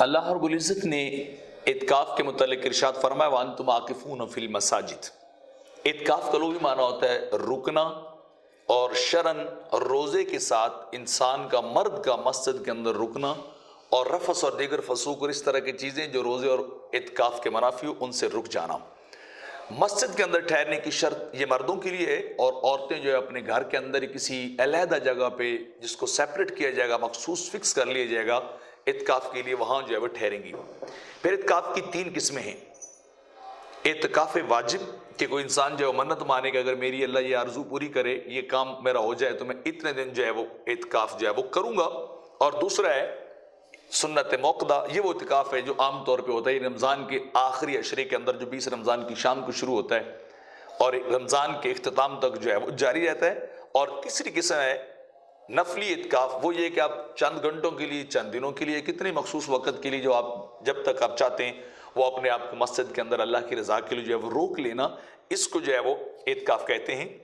اللہ رب العزت نے اعتکاف کے متعلق ارشاد فرمایا وَأَنْتُمْ عَاكِفُونَ فِي الْمَسَاجِدِ۔ اعتکاف کا لغوی معنی ہوتا ہے رکنا، اور شرعاً روزے کے ساتھ انسان کا، مرد کا مسجد کے اندر رکنا، اور رفث اور دیگر فسوق اور اس طرح کی چیزیں جو روزے اور اعتکاف کے منافی ہو ان سے رک جانا۔ مسجد کے اندر ٹھہرنے کی شرط یہ مردوں کے لیے ہے، اور عورتیں جو ہے اپنے گھر کے اندر ہی کسی علیحدہ جگہ پہ جس کو سیپریٹ کیا جائے گا، مخصوص فکس کر لیا جائے گا اعتکاف کے لیے، وہاں جو ہے وہ ٹھہریں گی۔ پھر اعتکاف کی 3 قسمیں ہیں۔ اعتکاف واجب کہ کوئی انسان جو ہے منت مانے گا اگر میری اللہ یہ آرزو پوری کرے، یہ کام میرا ہو جائے تو میں اتنے دن جو ہے وہ اعتکاف جو ہے وہ کروں گا۔ اور دوسرا ہے سنت موقدہ، یہ وہ اعتکاف ہے جو عام طور پہ ہوتا ہے رمضان کے آخری عشرے کے اندر، جو 20 رمضان کی شام کو شروع ہوتا ہے اور رمضان کے اختتام تک جو ہے وہ جاری رہتا ہے۔ اور تیسری قسم ہے نفلی اعتکاف، وہ یہ کہ آپ چند گھنٹوں کے لیے، چند دنوں کے لیے، کتنے مخصوص وقت کے لیے جو آپ جب تک آپ چاہتے ہیں وہ اپنے آپ کو مسجد کے اندر اللہ کی رضا کے لیے جو ہے وہ روک لینا، اس کو جو ہے وہ اعتکاف کہتے ہیں۔